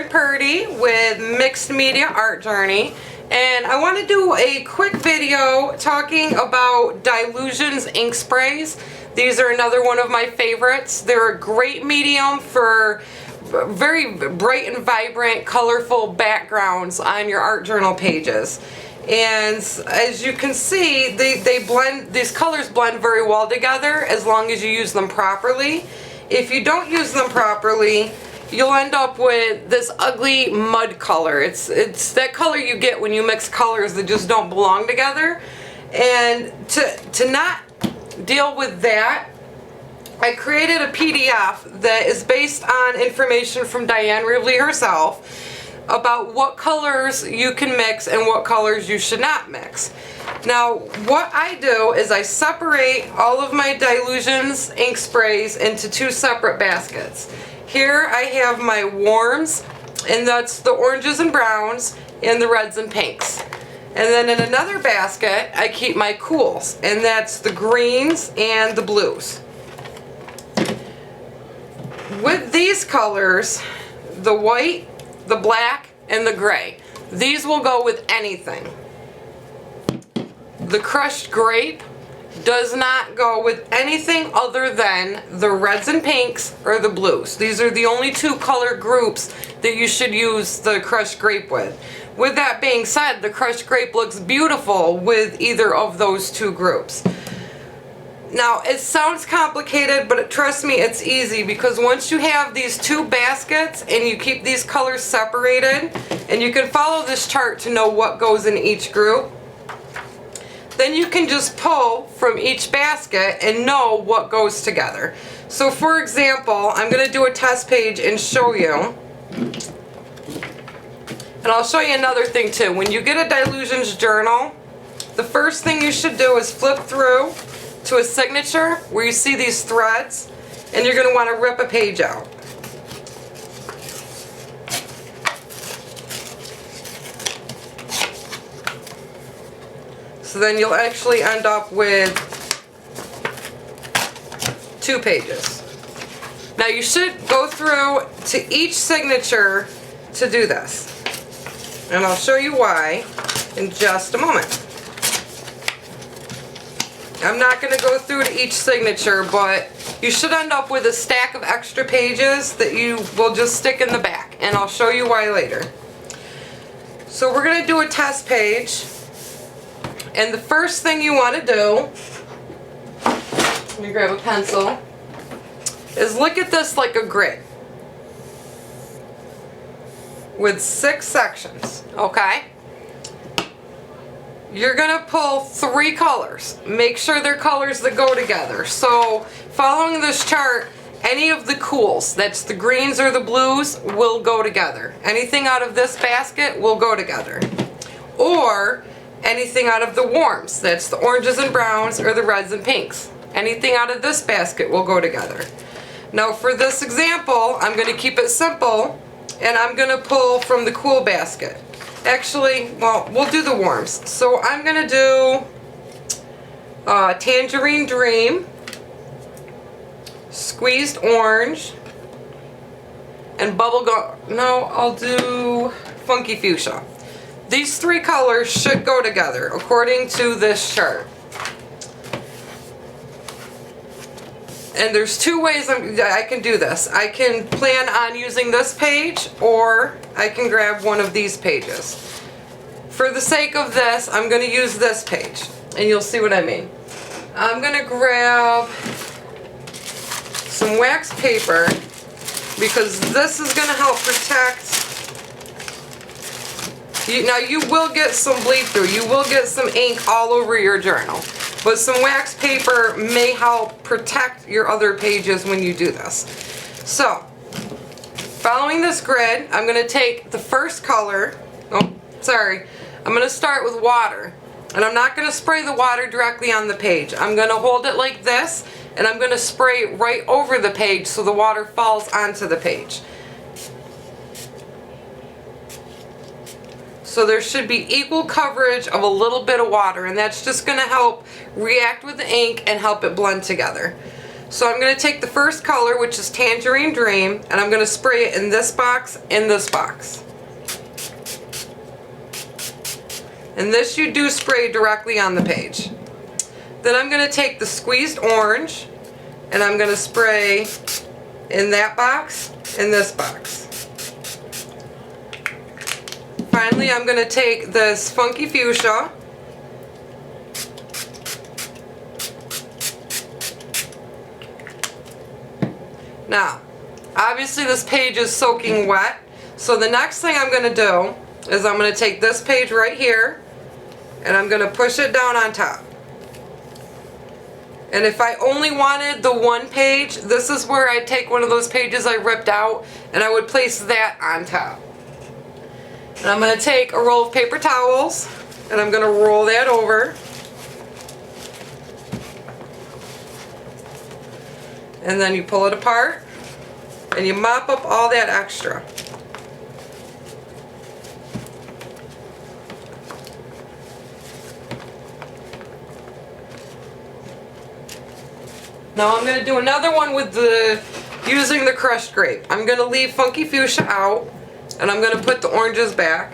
Purdy with Mixed Media Art Journey, and I want to do a quick video talking about Dylusions Ink Sprays. These are another one of my favorites. They're a great medium for very bright and vibrant, colorful backgrounds on your art journal pages. And as you can see, they blend, these colors blend very well together as long as you use them properly. If you don't use them properly, you'll end up with this ugly mud color. It's that color you get when you mix colors that just don't belong together. And to not deal with that, I created a PDF that is based on information from Diane Rivley herself about what colors you can mix and what colors you should not mix. Now, what I do is I separate all of my Dylusions ink sprays into two separate baskets. Here I have my warms, and that's the oranges and browns, and the reds and pinks. And then in another basket, I keep my cools, and that's the greens and the blues. With these colors, the white, the black, and the gray, these will go with anything. The Crushed Grape does not go with anything other than the reds and pinks or the blues. These are the only two color groups that you should use the Crushed Grape with. With that being said, the Crushed Grape looks beautiful with either of those two groups. Now, it sounds complicated, but trust me, it's easy, because once you have these two baskets and you keep these colors separated, and you can follow this chart to know what goes in each group, then you can just pull from each basket and know what goes together. So for example, I'm going to do a test page and show you. And I'll show you another thing too. When you get a Dylusions journal, the first thing you should do is flip through to a signature where you see these threads, and you're going to want to rip a page out. So then you'll actually end up with 2 pages. Now you should go through to each signature to do this. And I'll show you why in just a moment. I'm not going to go through to each signature, but you should end up with a stack of extra pages that you will just stick in the back. And I'll show you why later. So we're going to do a test page. And the first thing you want to do, let me grab a pencil, is look at this like a grid with 6 sections, okay? You're going to pull 3 colors. Make sure they're colors that go together. So following this chart, any of the cools, that's the greens or the blues, will go together. Anything out of this basket will go together. Or anything out of the warms, that's the oranges and browns or the reds and pinks. Anything out of this basket will go together. Now for this example, I'm going to keep it simple, and I'm going to pull from the cool basket. Actually, well, we'll do the warms. So I'm going to do Tangerine Dream, Squeezed Orange, and Bubblegum. No, I'll do Funky Fuchsia. These 3 colors should go together according to this chart. And there's 2 ways I can do this. I can plan on using this page, or I can grab one of these pages. For the sake of this, I'm going to use this page, and you'll see what I mean. I'm going to grab some wax paper, because this is going to help protect. Now you will get some bleed through, you will get some ink all over your journal, but some wax paper may help protect your other pages when you do this. So, following this grid, I'm going to take the first color, I'm going to start with water, and I'm not going to spray the water directly on the page. I'm going to hold it like this, and I'm going to spray right over the page so the water falls onto the page. So there should be equal coverage of a little bit of water, and that's just going to help react with the ink and help it blend together. So I'm going to take the first color, which is Tangerine Dream, and I'm going to spray it in this box, in this box. And this you do spray directly on the page. Then I'm going to take the squeezed orange, and I'm going to spray in that box, in this box. Finally, I'm going to take this funky fuchsia, now, obviously this page is soaking wet, so the next thing I'm going to do is I'm going to take this page right here and I'm going to push it down on top. And if I only wanted the one page, this is where I'd take one of those pages I ripped out and I would place that on top. And I'm going to take a roll of paper towels and I'm going to roll that over. And then you pull it apart and you mop up all that extra. Now I'm going to do another one with using the Crushed Grape. I'm going to leave Funky Fuchsia out and I'm going to put the oranges back.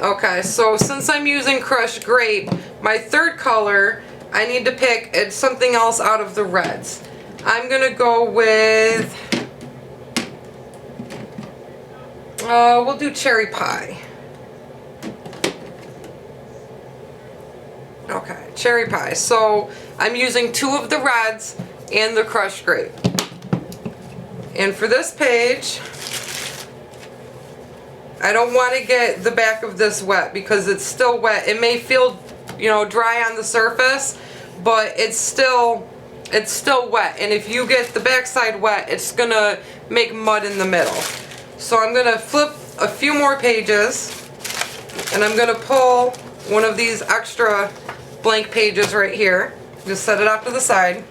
Okay, so since I'm using Crushed Grape, my third color, I need to pick something else out of the reds. I'm going to go with, we'll do Cherry Pie. Okay, Cherry Pie. So I'm using 2 of the reds and the Crushed Grape. And for this page, I don't want to get the back of this wet because it's still wet. It may feel, you know, dry on the surface, but it's still wet. And if you get the backside wet, it's gonna make mud in the middle. So I'm gonna flip a few more pages and I'm gonna pull one of these extra blank pages right here. Just set it off to the side.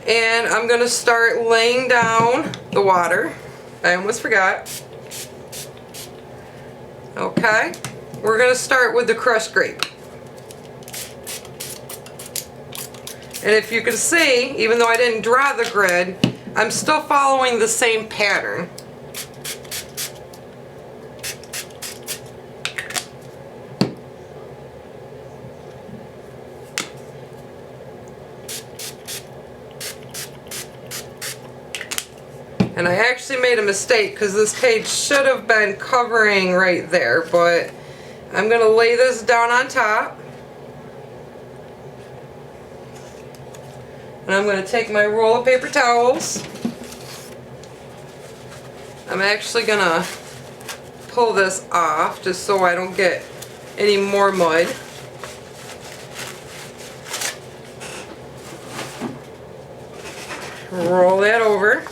And I'm gonna start laying down the water. I almost forgot. Okay, we're going to start with the Crushed Grape. And if you can see, even though I didn't draw the grid, I'm still following the same pattern. And I actually made a mistake because this page should have been covering right there, but I'm going to lay this down on top. And I'm going to take my roll of paper towels. I'm actually going to pull this off just so I don't get any more mud. Roll that over.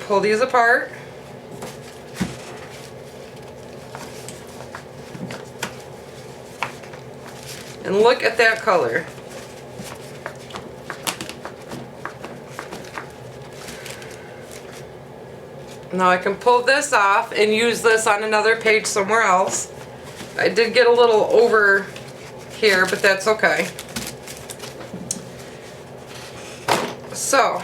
Pull these apart. And look at that color. Now I can pull this off and use this on another page somewhere else. I did get a little over here, but that's okay. So,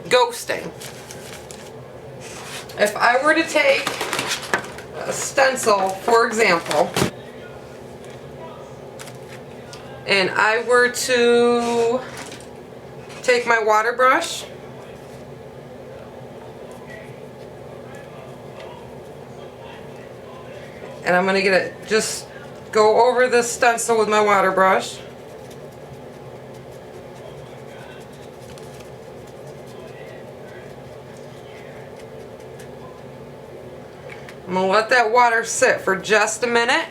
ghosting. If I were to take a stencil, for example, and I were to take my water brush and I'm going to get it, just go over this stencil with my water brush. I'm going to let that water sit for just a minute.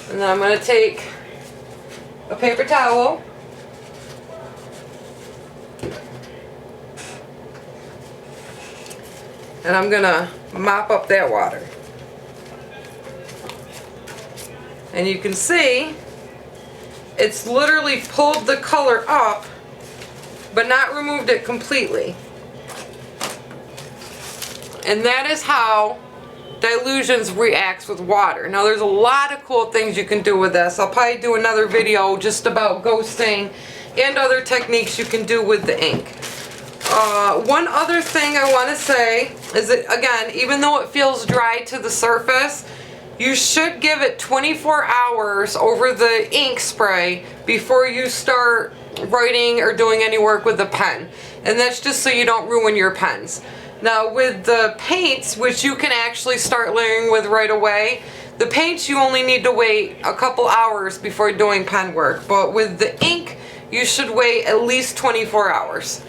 And then I'm going to take a paper towel and I'm going to mop up that water. And you can see it's literally pulled the color up but not removed it completely. And that is how Dylusions reacts with water. Now there's a lot of cool things you can do with this. I'll probably do another video just about ghosting and other techniques you can do with the ink. One other thing I want to say is that, again, even though it feels dry to the surface, you should give it 24 hours over the ink spray before you start writing or doing any work with the pen. And that's just so you don't ruin your pens. Now with the paints, which you can actually start layering with right away, the paints you only need to wait a couple hours before doing pen work. But with the ink, you should wait at least 24 hours.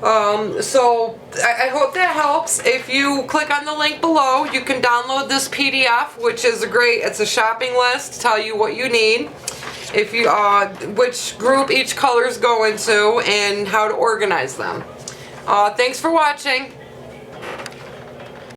So I hope that helps. If you click on the link below, you can download this PDF, which is it's a shopping list to tell you what you need, if you which group each colors go into, and how to organize them. Thanks for watching.